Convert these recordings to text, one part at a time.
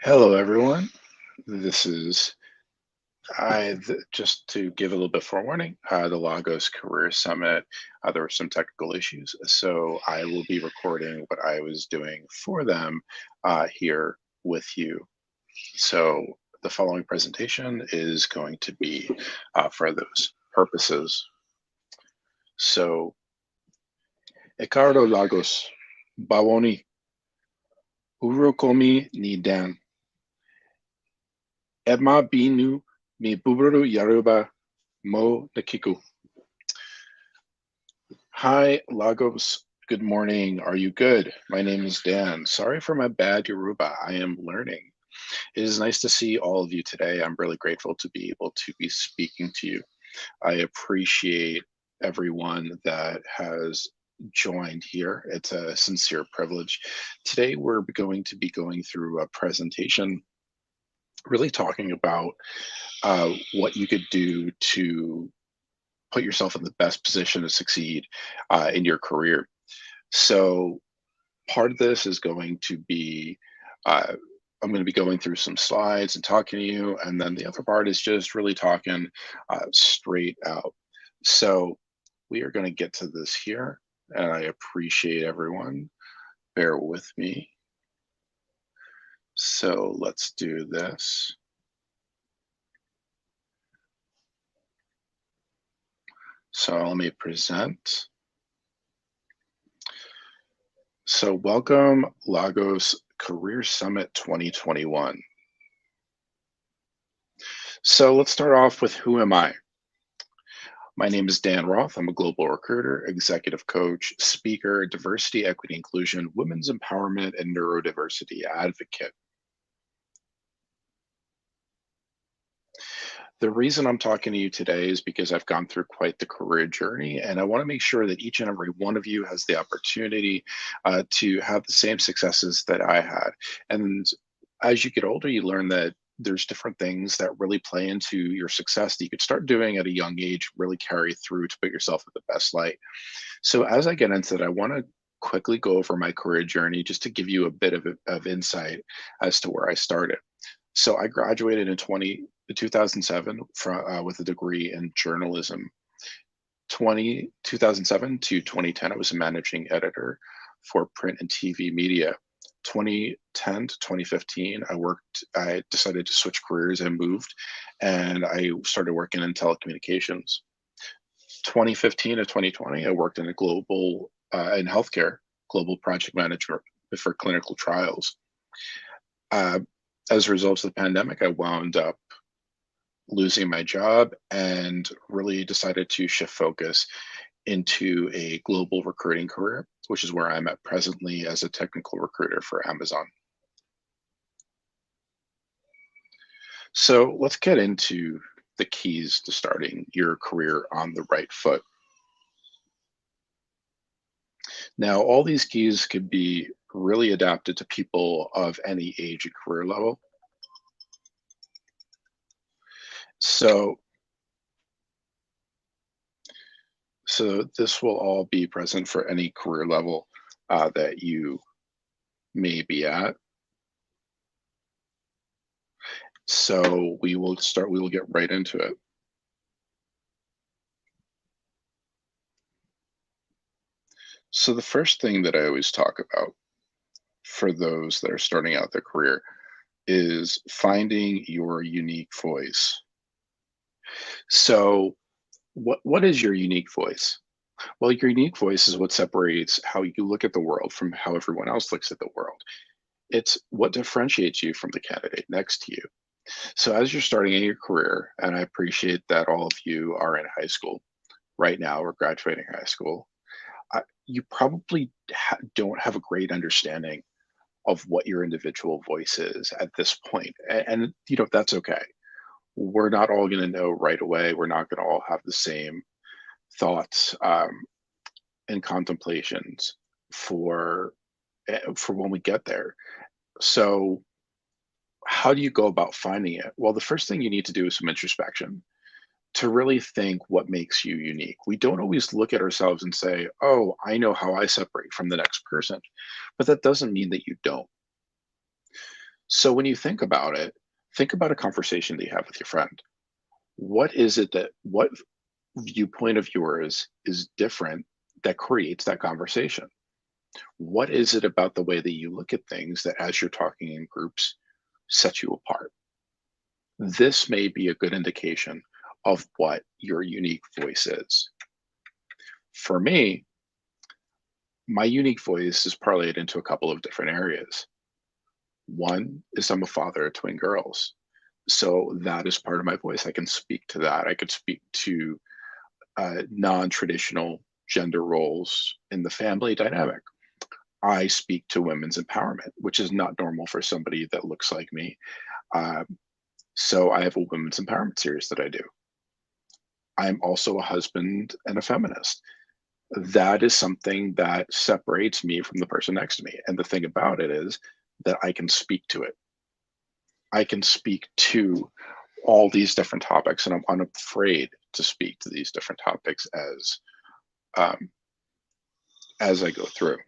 Hello, everyone. This is just to give a little bit forewarning, the Lagos Career Summit. There were some technical issues, so I will be recording what I was doing for them here with you. So the following presentation is going to be for those purposes. So, Ricardo Lagos, Bawoni, Urokomi ni Dan. Emma Binu mi Buburu Yaruba Mo Nakiku. Hi, Lagos. Good morning. Are you good? My name is Dan. Sorry for my bad Yoruba. I am learning. It is nice to see all of you today. I'm really grateful to be able to be speaking to you. I appreciate everyone that has joined here. It's a sincere privilege. Today, we're going to be going through a presentation really talking about what you could do to put yourself in the best position to succeed in your career. So part of this is going to be I'm going to be going through some slides and talking to you, and then the other part is just really talking straight out. So we are going to get to this here, and I appreciate everyone. Bear with me. So let's do this. So let me present. So welcome Lagos Career Summit 2021. So let's start off with who am I? My name is Dan Roth. I'm a global recruiter, executive coach, speaker, diversity, equity, inclusion, women's empowerment, and neurodiversity advocate. The reason I'm talking to you today is because I've gone through quite the career journey, and I want to make sure that each and every one of you has the opportunity to have the same successes that I had. And as you get older, you learn that there's different things that really play into your success that you could start doing at a young age, really carry through to put yourself in the best light. So as I get into that, I want to quickly go over my career journey just to give you a bit of insight as to where I started. So I graduated in 2007 with a degree in journalism. 2007 to 2010, I was a managing editor for print and TV media. 2010 to 2015, I decided to switch careers and moved, and I started working in telecommunications. 2015 to 2020, I worked in in healthcare, global project management for clinical trials. Uh, as a result of the pandemic, I wound up losing my job and really decided to shift focus into a global recruiting career, which is where I'm at presently as a technical recruiter for Amazon. So let's get into the keys to starting your career on the right foot. Now, all these keys could be really adapted to people of any age and career level. So, so this will all be present for any career level that you may be at. So we will get right into it. So the first thing that I always talk about for those that are starting out their career is finding your unique voice. So what is your unique voice? Well, your unique voice is what separates how you look at the world from how everyone else looks at the world. It's what differentiates you from the candidate next to you. So as you're starting in your career, and I appreciate that all of you are in high school right now or graduating high school, you probably don't have a great understanding of what your individual voice is at this point. And you know, that's okay. We're not all going to know right away. We're not going to all have the same thoughts and contemplations for when we get there. So how do you go about finding it? Well, the first thing you need to do is some introspection to really think what makes you unique. We don't always look at ourselves and say, oh, I know how I separate from the next person, but that doesn't mean that you don't. So when you think about it, think about a conversation that you have with your friend. What viewpoint of yours is different that creates that conversation? What is it about the way that you look at things that as you're talking in groups sets you apart? This may be a good indication of what your unique voice is. For me, my unique voice is parlayed into a couple of different areas. One is I'm a father of twin girls. So that is part of my voice. I can speak to that. I could speak to non traditional gender roles in the family dynamic. I speak to women's empowerment, which is not normal for somebody that looks like me. Um, so I have a women's empowerment series that I do. I'm also a husband and a feminist. That is something that separates me from the person next to me. And the thing about it is that I can speak to it. I can speak to all these different topics, and I'm unafraid to speak to these different topics um, as I go through.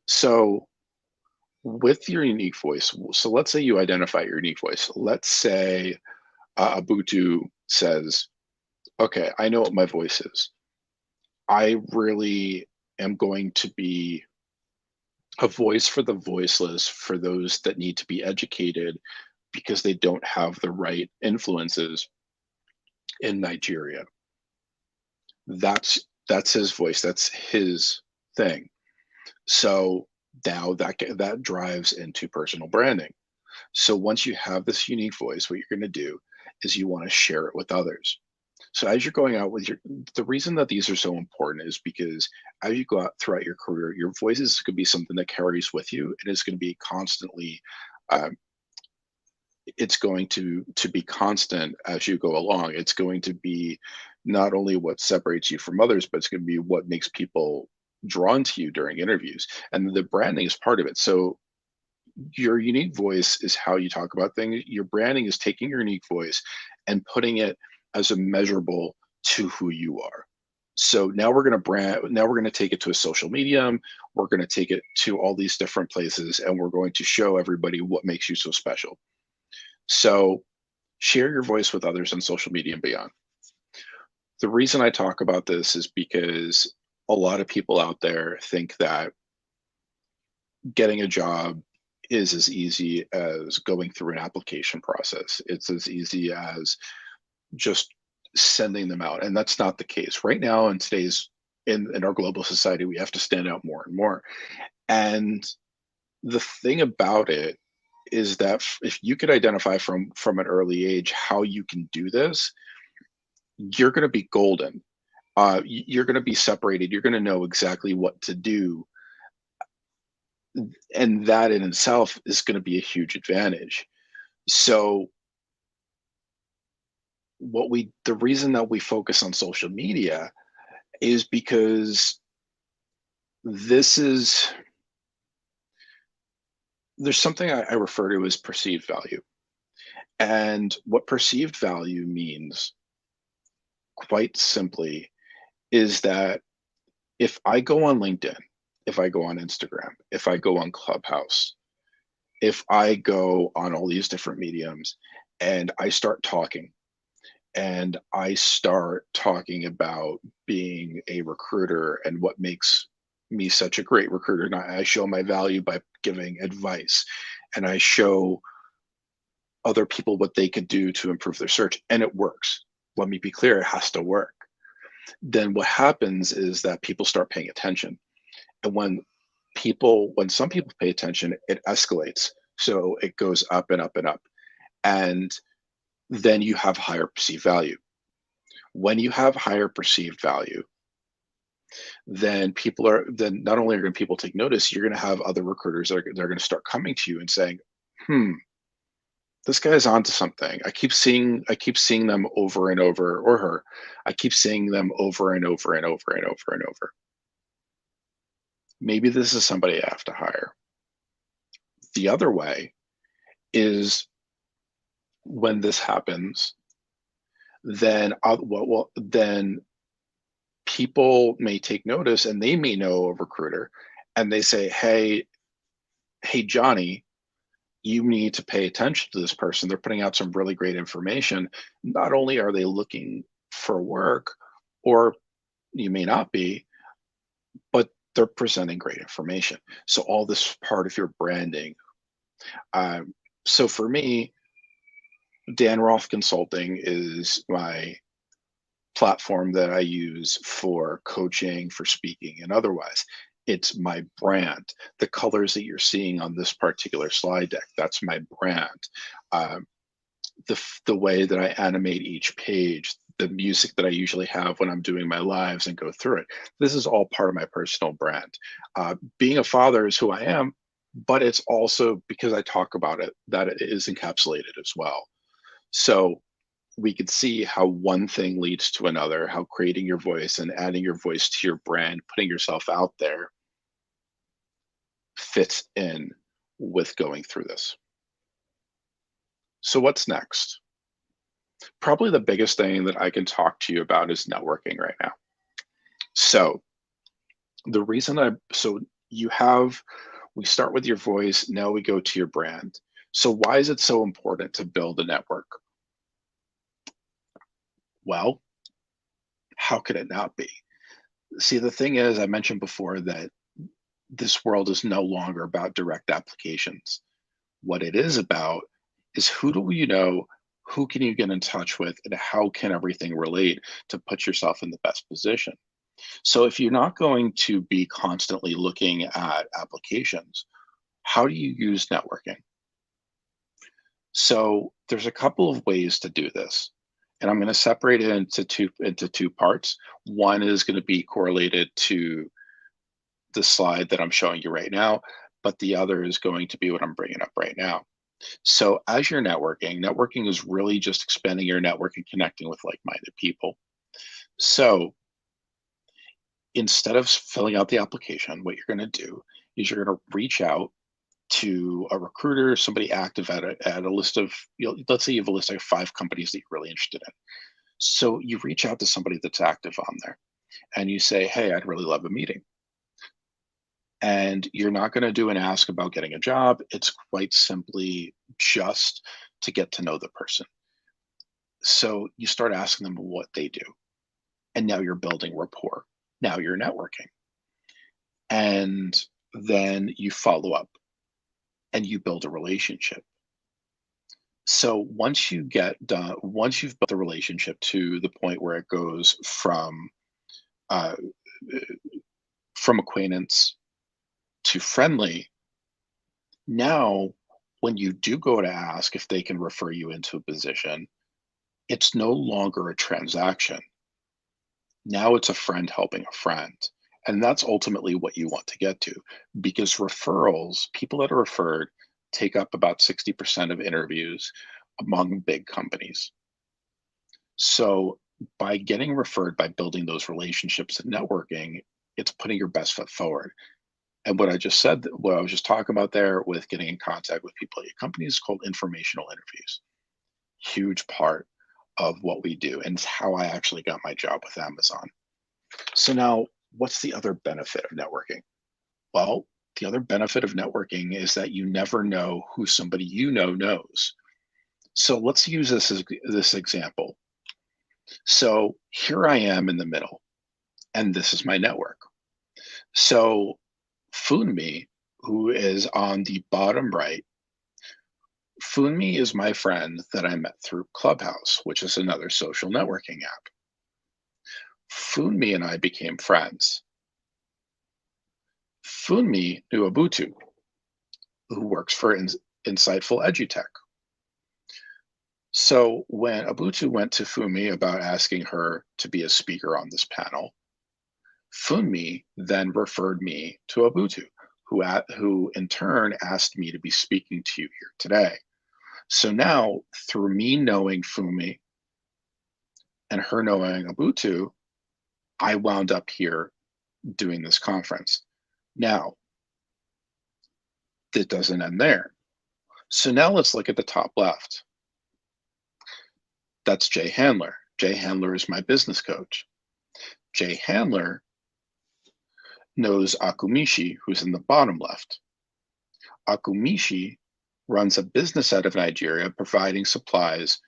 So, with your unique voice, so let's say you identify your unique voice. Let's say Ubuntu says, "Okay, I know what my voice is. I really am going to be a voice for the voiceless, for those that need to be educated because they don't have the right influences in Nigeria." That's his voice. That's his thing. So now that drives into personal branding. So once you have this unique voice, what you're going to do is you want to share it with others. So as you're going out with the reason that these are so important is because as you go out throughout your career, your voice is going to be something that carries with you, and it's going to be constantly um, it's going to be constant as you go along. It's going to be not only what separates you from others, but it's going to be what makes people drawn to you during interviews. And the branding is part of it. So your unique voice is how you talk about things. Your branding is taking your unique voice and putting it as a measurable to who you are. So now we're going to now we're going to take it to a social medium. We're going to take it to all these different places, and we're going to show everybody what makes you so special. So share your voice with others on social media and beyond. The reason I talk about this is because a lot of people out there think that getting a job is as easy as going through an application process. It's as easy as just sending them out. And that's not the case. Right now in today's in our global society, we have to stand out more and more. And the thing about it is that if you could identify from an early age how you can do this, you're going to be golden. You're going to be separated. You're going to know exactly what to do, and that in itself is going to be a huge advantage. So, the reason that we focus on social media is because this is there's something I refer to as perceived value, and what perceived value means, quite simply, is that if I go on LinkedIn, if I go on Instagram, if I go on Clubhouse, if I go on all these different mediums and I start talking and I start talking about being a recruiter and what makes me such a great recruiter, and I show my value by giving advice, and I show other people what they could do to improve their search, and it works. Let me be clear, it has to work. Then what happens is that people start paying attention. And when some people pay attention, it escalates. So it goes up and up and up. And then you have higher perceived value. When you have higher perceived value, then not only are going to people take notice, you're going to have other recruiters that are going to start coming to you and saying, hmm, this guy's onto something. I keep seeing them over and over, or her. I keep seeing them over and over and over and over and over. Maybe this is somebody I have to hire. The other way is when this happens, then people may take notice and they may know a recruiter, and they say, hey, Johnny, you need to pay attention to this person. They're putting out some really great information. Not only are they looking for work, or you may not be, but they're presenting great information. So all this part of your branding. Um, so for me, Dan Roth Consulting is my platform that I use for coaching, for speaking, and otherwise. It's my brand. The colors that you're seeing on this particular slide deck, that's my brand. Um, the way that I animate each page, the music that I usually have when I'm doing my lives and go through it. This is all part of my personal brand. Being a father is who I am, but it's also because I talk about it that it is encapsulated as well. So we could see how one thing leads to another, how creating your voice and adding your voice to your brand, putting yourself out there fits in with going through this. So what's next? Probably the biggest thing that I can talk to you about is networking right now. So the reason so you have, we start with your voice, now we go to your brand. So why is it so important to build a network? Well, how could it not be? See, the thing is, I mentioned before that this world is no longer about direct applications. What it is about is who do you know, who can you get in touch with, and how can everything relate to put yourself in the best position. So if you're not going to be constantly looking at applications, how do you use networking? So there's a couple of ways to do this. And I'm going to separate it into two parts. One is going to be correlated to the slide that I'm showing you right now, but the other is going to be what I'm bringing up right now. So as you're networking is really just expanding your network and connecting with like-minded people. So instead of filling out the application, what you're going to do is you're going to reach out to a recruiter, somebody active at a list of, let's say you have a list of 5 companies that you're really interested in. So you reach out to somebody that's active on there and you say, hey, I'd really love a meeting. And you're not going to do an ask about getting a job. It's quite simply just to get to know the person. So you start asking them what they do. And now you're building rapport. Now you're networking. And then you follow up and you build a relationship. So once you've built the relationship to the point where it goes uh, from acquaintance to friendly, now when you do go to ask if they can refer you into a position, it's no longer a transaction. Now it's a friend helping a friend. And that's ultimately what you want to get to, because referrals, people that are referred, take up about 60% of interviews among big companies. So by getting referred, by building those relationships and networking, it's putting your best foot forward. And what I just said, what I was just talking about there with getting in contact with people at your company is called informational interviews. Huge part of what we do. And it's how I actually got my job with Amazon. So now, what's the other benefit of networking? Well, the other benefit of networking is that you never know who somebody you know knows. So let's use this example. So here I am in the middle, and this is my network. So Funmi, who is on the bottom right, Funmi is my friend that I met through Clubhouse, which is another social networking app. Funmi and I became friends. Funmi knew Abutu, who works for Insightful EduTech. So when Abutu went to Funmi about asking her to be a speaker on this panel, Funmi then referred me to Abutu, who in turn asked me to be speaking to you here today. So now, through me knowing Funmi and her knowing Abutu, I wound up here doing this conference. Now, it doesn't end there. So now let's look at the top left. That's Jay Handler. Jay Handler is my business coach. Jay Handler knows Akumishi, who's in the bottom left. Akumishi runs a business out of Nigeria providing supplies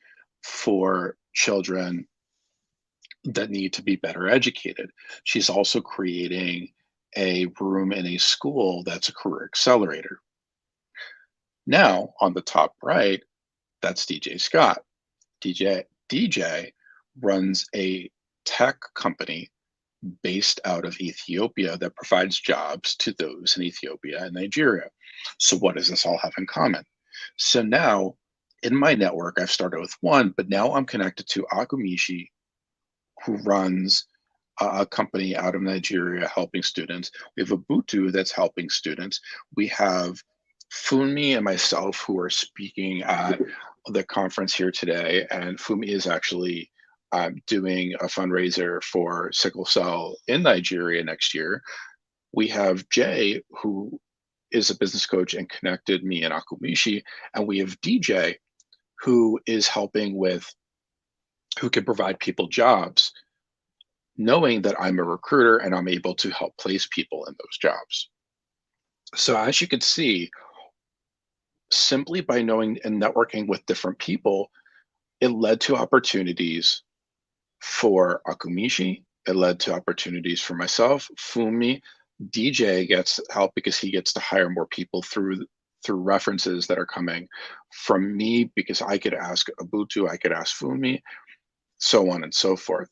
for children that need to be better educated. She's also creating a room in a school that's a career accelerator. Now, on the top right, that's DJ Scott. DJ runs a tech company based out of Ethiopia that provides jobs to those in Ethiopia and Nigeria. So, what does this all have in common? So, now in my network, I've started with one, but now I'm connected to Akumishi, who runs a company out of Nigeria helping students. We have Ubuntu that's helping students. We have Fumi and myself who are speaking at the conference here today. And Fumi is actually doing a fundraiser for sickle cell in Nigeria next year. We have Jay, who is a business coach and connected me and Akumishi. And we have DJ, who is helping with, who can provide people jobs, knowing that I'm a recruiter and I'm able to help place people in those jobs. So as you can see, simply by knowing and networking with different people, it led to opportunities for Akumishi. It led to opportunities for myself, Fumi. DJ gets help because he gets to hire more people through references that are coming from me because I could ask Ubuntu, I could ask Fumi, so on and so forth.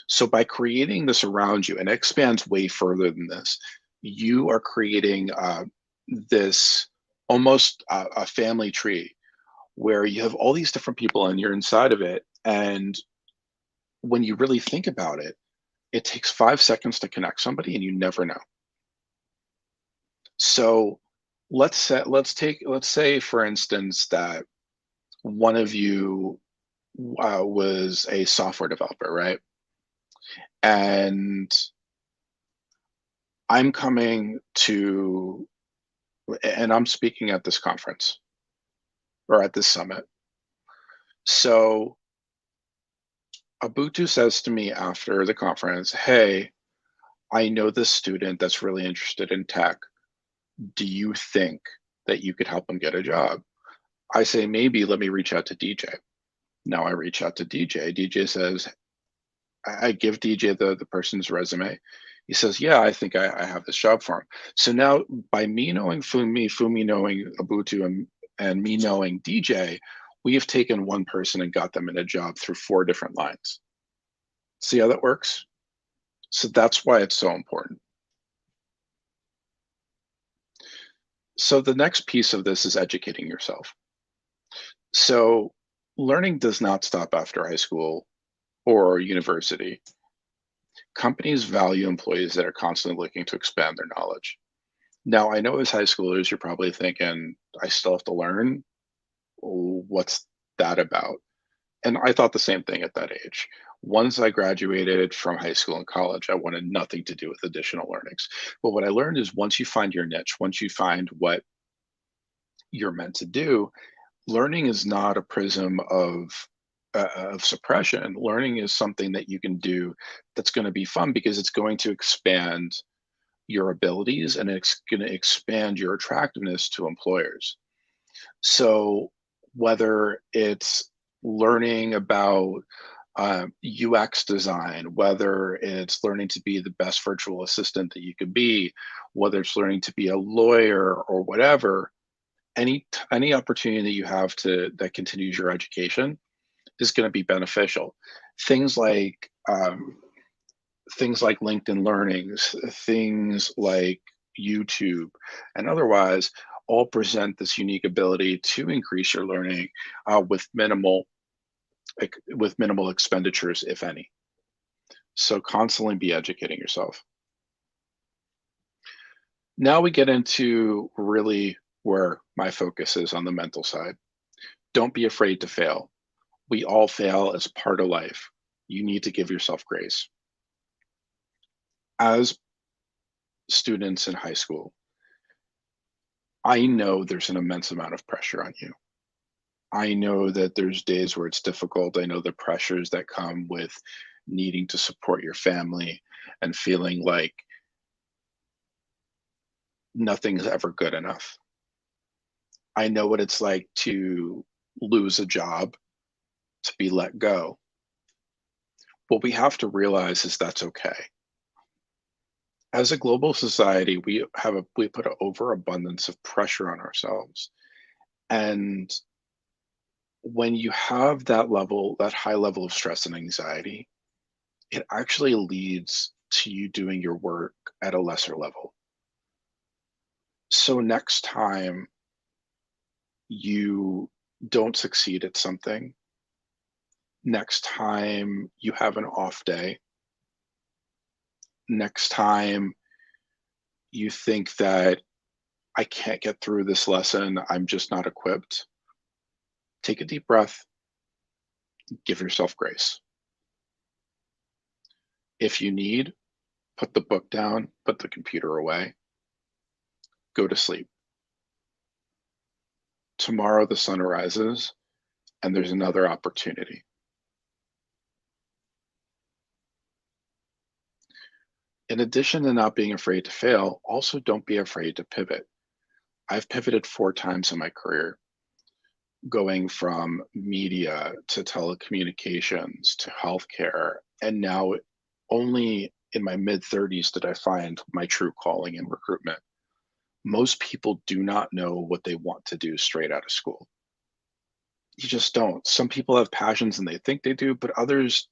So by creating this around you, and it expands way further than this, you are creating this almost a family tree where you have all these different people and you're inside of it. And when you really think about it, it takes 5 seconds to connect somebody and you never know. So let's say for instance that one of you was a software developer, right? And I'm coming to, and I'm speaking at this conference or at this summit. So Ubuntu says to me after the conference, hey, I know this student that's really interested in tech. Do you think that you could help him get a job? I say, maybe let me reach out to DJ. Now I reach out to DJ. DJ says, I give DJ the person's resume. He says, yeah, I think I have this job for him. So now by me knowing Fumi knowing Ubuntu, and me knowing DJ, we have taken one person and got them in a job through 4 different lines. See how that works? So that's why it's so important. So the next piece of this is educating yourself. So learning does not stop after high school or university. Companies value employees that are constantly looking to expand their knowledge. Now, I know as high schoolers, you're probably thinking, I still have to learn. What's that about? And I thought the same thing at that age. Once I graduated from high school and college, I wanted nothing to do with additional learnings. But what I learned is once you find your niche, once you find what you're meant to do, learning is not a prism of suppression. Learning is something that you can do that's going to be fun because it's going to expand your abilities and it's going to expand your attractiveness to employers. So whether it's learning about UX design, whether it's learning to be the best virtual assistant that you could be, whether it's learning to be a lawyer or whatever, any opportunity that you have to that continues your education is going to be beneficial. Things like things like LinkedIn Learnings, things like YouTube, and otherwise all present this unique ability to increase your learning with minimal expenditures, if any. So constantly be educating yourself. Now we get into really where my focus is on the mental side. Don't be afraid to fail. We all fail as part of life. You need to give yourself grace. As students in high school, I know there's an immense amount of pressure on you. I know that there's days where it's difficult. I know the pressures that come with needing to support your family and feeling like Nothing's ever good enough. I know what it's like to lose a job, to be let go. What we have to realize is that's okay. As a global society, we put an overabundance of pressure on ourselves. And when you have that high level of stress and anxiety, it actually leads to you doing your work at a lesser level. So next time you don't succeed at something, next time you have an off day, next time you think that I can't get through this lesson, I'm just not equipped, take a deep breath, give yourself grace. If you need, put the book down, put the computer away, go to sleep. Tomorrow the sun rises and there's another opportunity. In addition to not being afraid to fail, also don't be afraid to pivot. I've pivoted 4 times in my career, going from media to telecommunications to healthcare. And now, only in my mid 30s did I find my true calling in recruitment. Most people do not know what they want to do straight out of school. You just don't. Some people have passions and they think they do, but others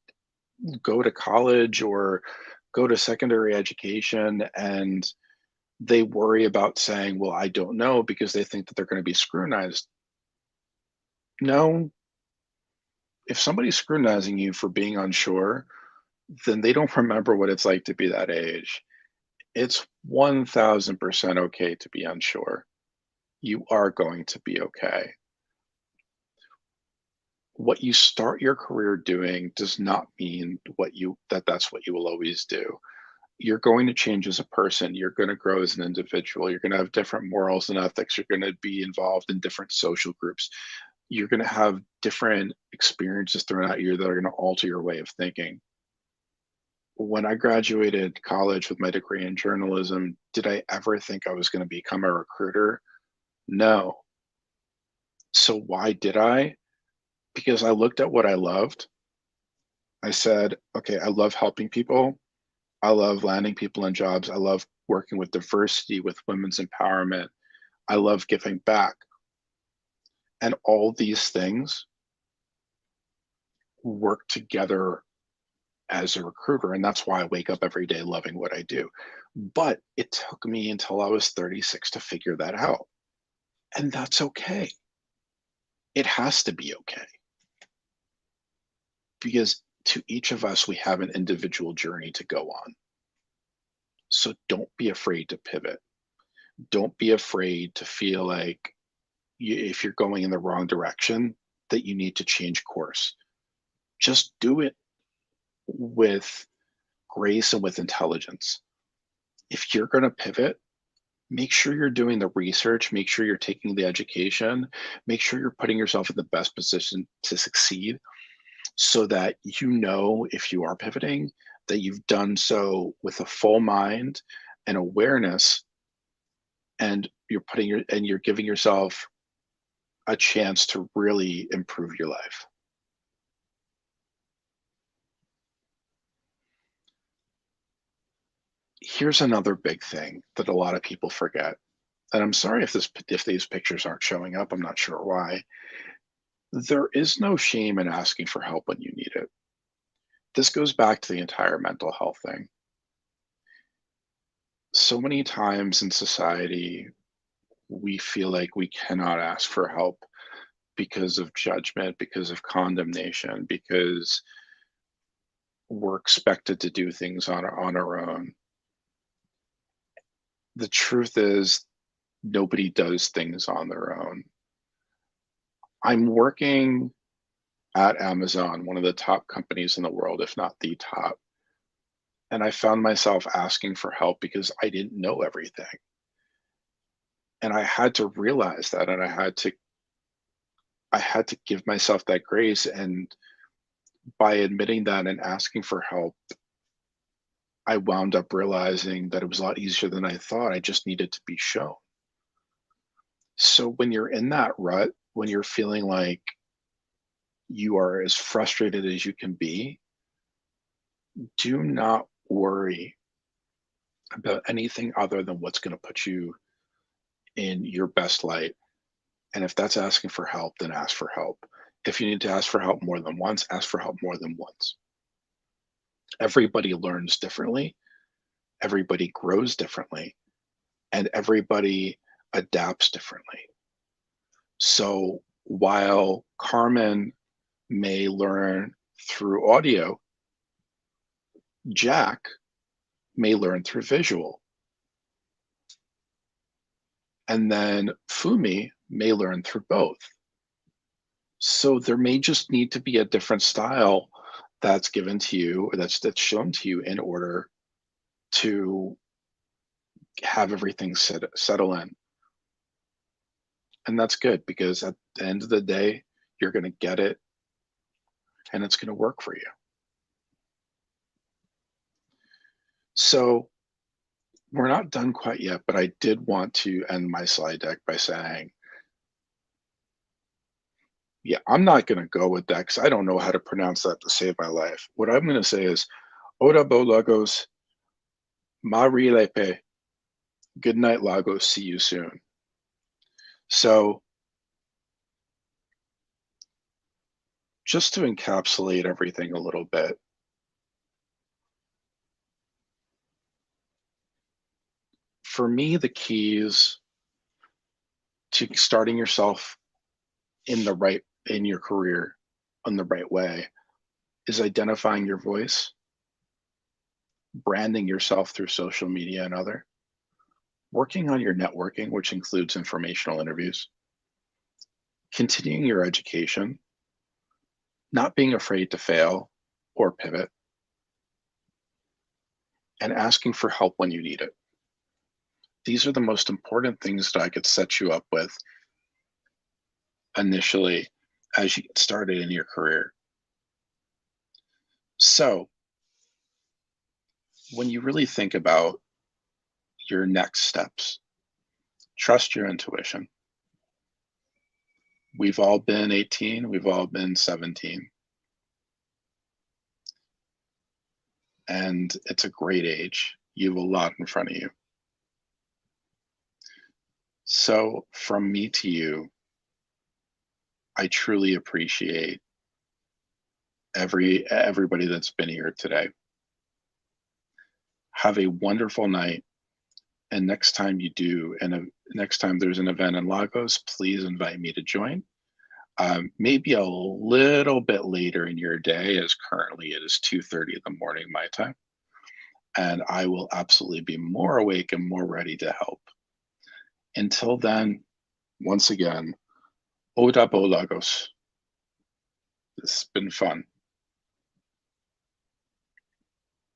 go to college or go to secondary education and they worry about saying, well, I don't know, because they think that they're going to be scrutinized. No, if somebody's scrutinizing you for being unsure, then they don't remember what it's like to be that age. It's 1000% okay to be unsure. You are going to be okay. What you start your career doing does not mean that's what you will always do. You're going to change as a person. You're going to grow as an individual. You're going to have different morals and ethics. You're going to be involved in different social groups. You're going to have different experiences thrown at you that are going to alter your way of thinking. When I graduated college with my degree in journalism, did I ever think I was going to become a recruiter? No. So why did I? Because I looked at what I loved. I said, okay, I love helping people. I love landing people in jobs. I love working with diversity, with women's empowerment. I love giving back. And all these things work together as a recruiter. And that's why I wake up every day loving what I do. But it took me until I was 36 to figure that out. And that's okay. It has to be okay, because to each of us, we have an individual journey to go on. So don't be afraid to pivot. Don't be afraid to feel like if you're going in the wrong direction, that you need to change course. Just do it with grace and with intelligence. If you're going to pivot, make sure you're doing the research, make sure you're taking the education, make sure you're putting yourself in the best position to succeed, so that you know if you are pivoting, that you've done so with a full mind and awareness, and you're giving yourself a chance to really improve your life. Here's another big thing that a lot of people forget, and I'm sorry if these pictures aren't showing up, I'm not sure why. There is no shame in asking for help when you need it. This goes back to the entire mental health thing. So many times in society, we feel like we cannot ask for help because of judgment, because of condemnation, because we're expected to do things on our own. The truth is, nobody does things on their own. I'm working at Amazon, one of the top companies in the world, if not the top. And I found myself asking for help because I didn't know everything. And I had to realize that, and I had to give myself that grace. And by admitting that and asking for help, I wound up realizing that it was a lot easier than I thought. I just needed to be shown. So when you're in that rut, when you're feeling like you are as frustrated as you can be, do not worry about anything other than what's going to put you in your best light. And if that's asking for help, then ask for help. If you need to ask for help more than once, ask for help more than once. Everybody learns differently, everybody grows differently, and everybody adapts differently. So while Carmen may learn through audio, Jack may learn through visual. And then Fumi may learn through both. So there may just need to be a different style that's given to you, or that's shown to you in order to have everything settle in. And that's good because at the end of the day, you're going to get it and it's going to work for you. So we're not done quite yet, but I did want to end my slide deck by saying, yeah, I'm not going to go with that because I don't know how to pronounce that to save my life. What I'm going to say is, Ora bo Lagos, Mari Lepe, good night, Lagos, see you soon. So just to encapsulate everything a little bit, for me, the keys to starting yourself in your career in the right way is identifying your voice, branding yourself through social media and other, working on your networking, which includes informational interviews, continuing your education, not being afraid to fail or pivot, and asking for help when you need it. These are the most important things that I could set you up with initially as you get started in your career. So, when you really think about your next steps, trust your intuition. We've all been 18, we've all been 17. And it's a great age. You have a lot in front of you. So, from me to you, I truly appreciate everybody that's been here today. Have a wonderful night. And next time you do, and next time there's an event in Lagos, please invite me to join. Maybe a little bit later in your day, as currently it is 2:30 in the morning my time. And I will absolutely be more awake and more ready to help. Until then, once again, Odabo Lagos. This has been fun.